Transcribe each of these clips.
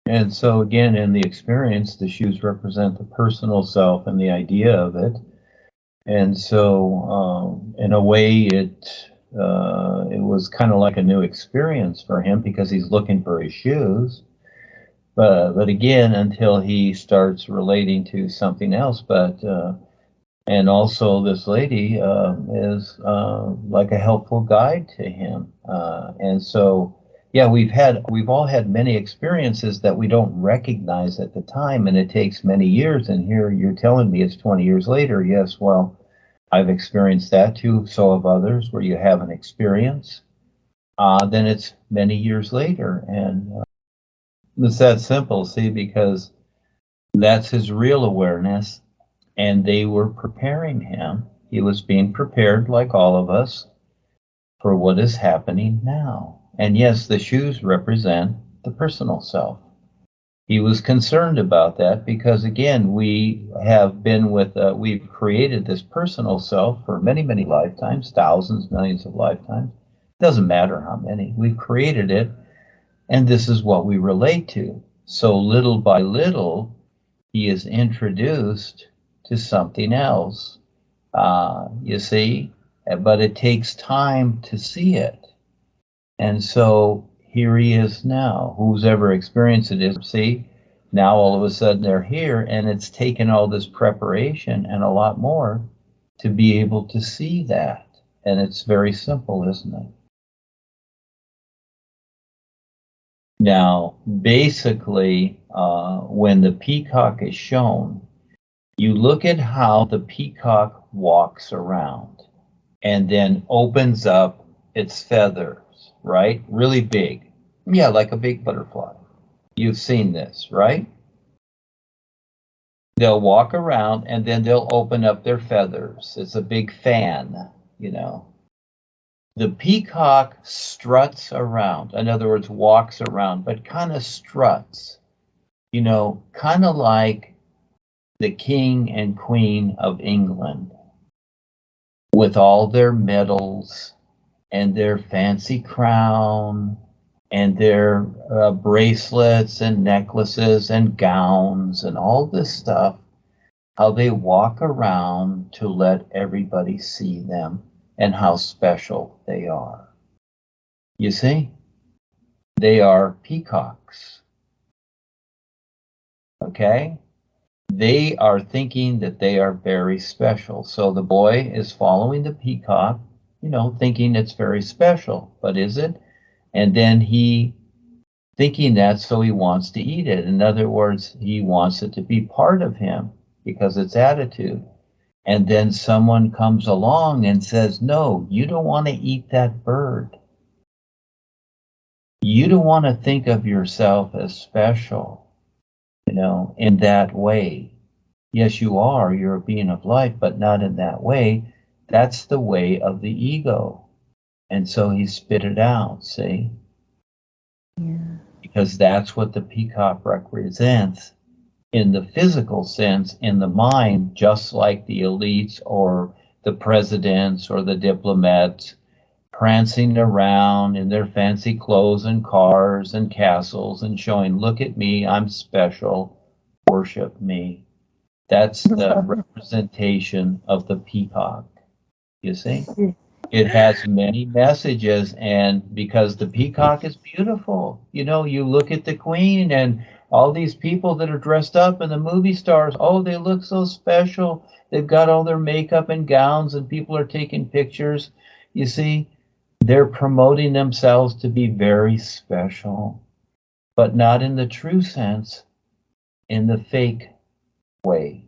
And so again, in the experience, the shoes represent the personal self and the idea of it. And so, in a way, it was kind of like a new experience for him because he's looking for his shoes. But again, until he starts relating to something else. And also this lady is like a helpful guide to him. And so, yeah, we've all had many experiences that we don't recognize at the time, and it takes many years. And here you're telling me it's 20 years later. Yes, well, I've experienced that too. So have others, where you have an experience, then it's many years later, and it's that simple. See, because that's his real awareness, and they were preparing him. He was being prepared, like all of us, for what is happening now. And yes, the shoes represent the personal self. He was concerned about that because, again, we have been we've created this personal self for many, many lifetimes, thousands, millions of lifetimes. Doesn't matter how many. We've created it, and this is what we relate to. So little by little, he is introduced to something else, you see, but it takes time to see it. And so here he is now. Who's ever experienced it, see, now all of a sudden they're here, and it's taken all this preparation and a lot more to be able to see that. And it's very simple, isn't it? Now, basically, when the peacock is shown, you look at how the peacock walks around and then opens up its feathers, right? Really big. Yeah, like a big butterfly. You've seen this, right? They'll walk around and then they'll open up their feathers. It's a big fan, you know. The peacock struts around, in other words, walks around, but kind of struts, you know, kind of like the king and queen of England with all their medals and their fancy crown and their bracelets and necklaces and gowns and all this stuff, how they walk around to let everybody see them and how special they are. You see? They are peacocks. Okay? They are thinking that they are very special. So the boy is following the peacock, you know, thinking it's very special. But is it? And then he thinking that, so he wants to eat it. In other words, he wants it to be part of him because it's attitude. And then someone comes along and says, no, you don't want to eat that bird. You don't want to think of yourself as special, you know, in that way. Yes, you are. You're a being of light, but not in that way. That's the way of the ego. And so he spit it out, see? Yeah. Because that's what the peacock represents in the physical sense, in the mind, just like the elites or the presidents or the diplomats prancing around in their fancy clothes and cars and castles and showing, look at me, I'm special, worship me. That's the representation of the peacock, you see? It has many messages, and because the peacock is beautiful, you know, you look at the queen and all these people that are dressed up and the movie stars, oh, they look so special. They've got all their makeup and gowns and people are taking pictures. You see, they're promoting themselves to be very special, but not in the true sense, in the fake way.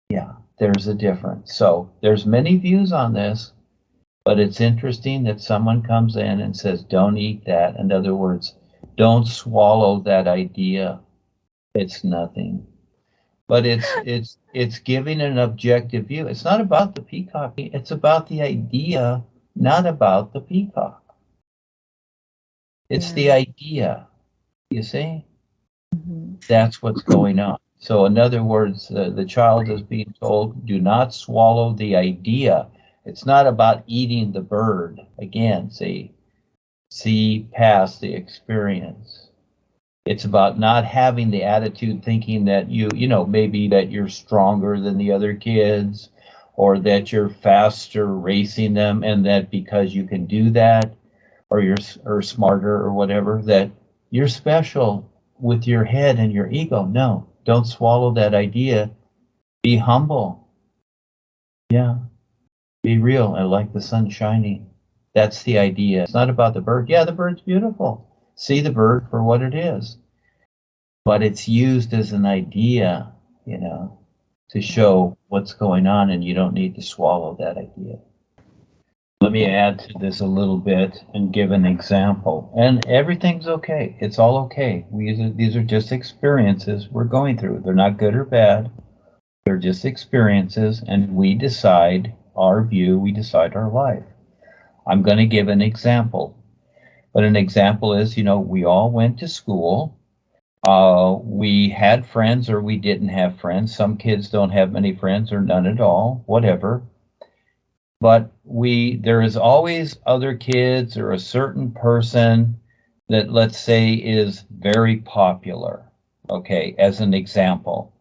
Yeah, there's a difference. So there's many views on this, but it's interesting that someone comes in and says, don't eat that. In other words, don't swallow that idea. It's nothing. But it's giving an objective view. It's not about the peacock. It's about the idea, not about the peacock. It's the idea. You see? Mm-hmm. That's what's going on. So in other words, the child is being told, do not swallow the idea. It's not about eating the bird. Again, see past the experience. It's about not having the attitude thinking that you know, maybe that you're stronger than the other kids, or that you're faster racing them, and that because you can do that, or or smarter or whatever, that you're special with your head and your ego. No, don't swallow that idea. Be humble. Yeah, be real and like the sun shining. That's the idea. It's not about the bird. Yeah, the bird's beautiful. See the bird for what it is. But it's used as an idea, you know, to show what's going on, and you don't need to swallow that idea. Let me add to this a little bit and give an example. And everything's okay. It's all okay. These are just experiences we're going through. They're not good or bad. They're just experiences, and we decide our view, we decide our life. I'm going to give an example. But an example is, you know, we all went to school. We had friends or we didn't have friends. Some kids don't have many friends or none at all, whatever. But there is always other kids or a certain person that, let's say, is very popular, okay, as an example.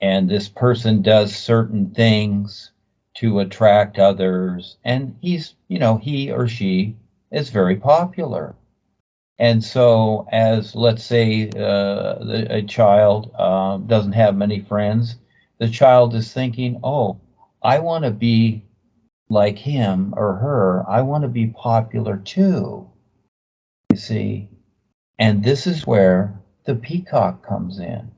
And this person does certain things to attract others, and he's, you know, he or she is very popular. And so, as let's say a child doesn't have many friends, the child is thinking, oh, I want to be like him or her. I want to be popular too, you see. And this is where the peacock comes in,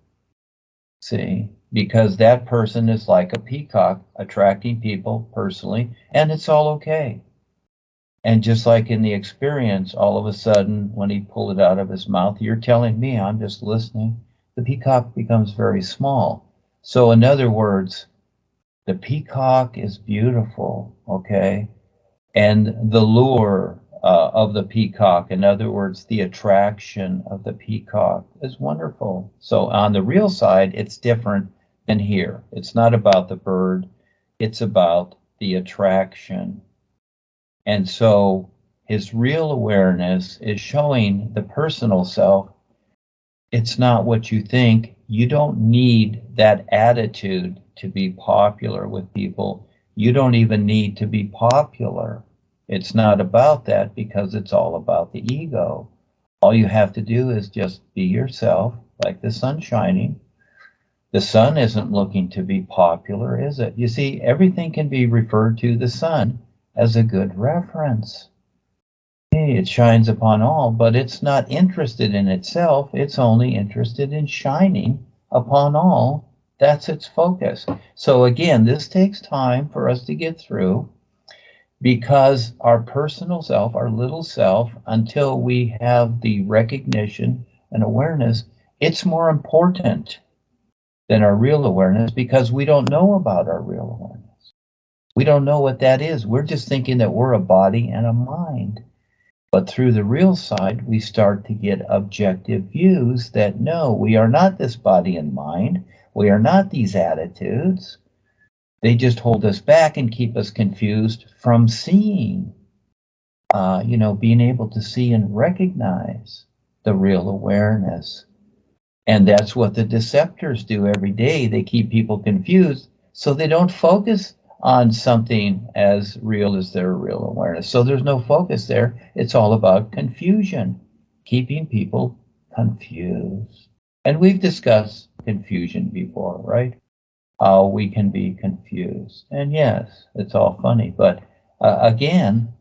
see, because that person is like a peacock, attracting people personally, and it's all okay. And just like in the experience, all of a sudden, when he pulled it out of his mouth, you're telling me, I'm just listening, the peacock becomes very small. So in other words, the peacock is beautiful, okay? And the lure of the peacock, in other words, the attraction of the peacock is wonderful. So on the real side, it's different than here. It's not about the bird, it's about the attraction. And so his real awareness is showing the personal self. It's not what you think. You don't need that attitude to be popular with people. You don't even need to be popular. It's not about that, because it's all about the ego. All you have to do is just be yourself, like the sun shining. The sun isn't looking to be popular, is it? You see, everything can be referred to the sun as a good reference. Hey, it shines upon all, but it's not interested in itself. It's only interested in shining upon all. That's its focus. So again, this takes time for us to get through, because our personal self, our little self, until we have the recognition and awareness, it's more important than our real awareness, because we don't know about our real awareness. We don't know what that is. We're just thinking that we're a body and a mind. But through the real side, we start to get objective views that no, we are not this body and mind. We are not these attitudes. They just hold us back and keep us confused from seeing, you know, being able to see and recognize the real awareness. And that's what the deceptors do every day. They keep people confused so they don't focus on something as real as their real awareness. So there's no focus there. It's all about confusion, keeping people confused. And we've discussed confusion before, right? How we can be confused. And yes, it's all funny. But again,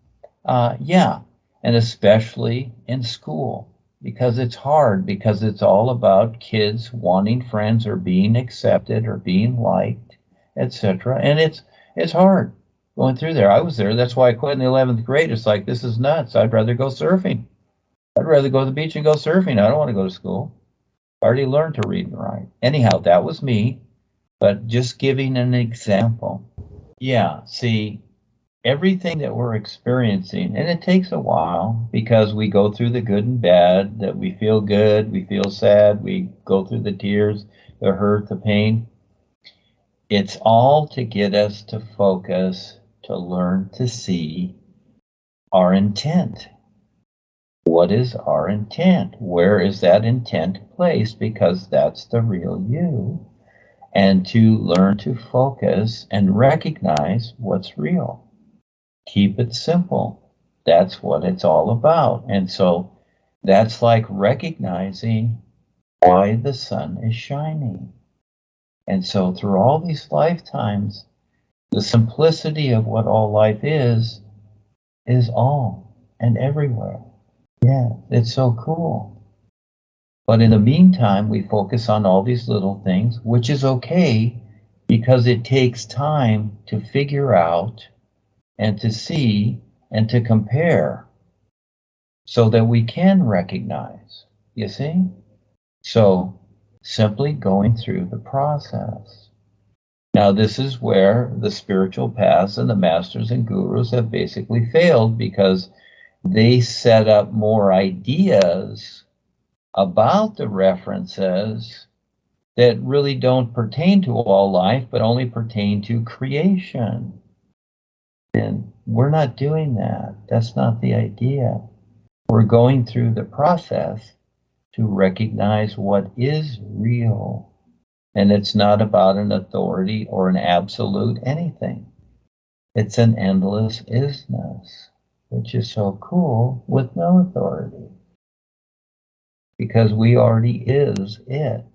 yeah, and especially in school, because it's hard, because it's all about kids wanting friends or being accepted or being liked, etc. And it's hard going through there. I was there. That's why I quit in the 11th grade. It's like, this is nuts. I'd rather go surfing. I'd rather go to the beach and go surfing. I don't want to go to school. I already learned to read and write. Anyhow, that was me, but just giving an example. Yeah, see, everything that we're experiencing, and it takes a while, because we go through the good and bad, that we feel good, we feel sad, we go through the tears, the hurt, the pain. It's all to get us to focus, to learn to see our intent. What is our intent? Where is that intent placed? Because that's the real you. And to learn to focus and recognize what's real. Keep it simple. That's what it's all about. And so that's like recognizing why the sun is shining. And so through all these lifetimes, the simplicity of what all life is all and everywhere. Yeah, it's so cool. But in the meantime, we focus on all these little things, which is okay because it takes time to figure out and to see and to compare so that we can recognize, you see? So simply going through the process. Now, this is where the spiritual paths and the masters and gurus have basically failed because they set up more ideas about the references that really don't pertain to all life, but only pertain to creation. And we're not doing that. That's not the idea. We're going through the process to recognize what is real. And it's not about an authority or an absolute anything. It's an endless isness, which is so cool with no authority. Because we already is it.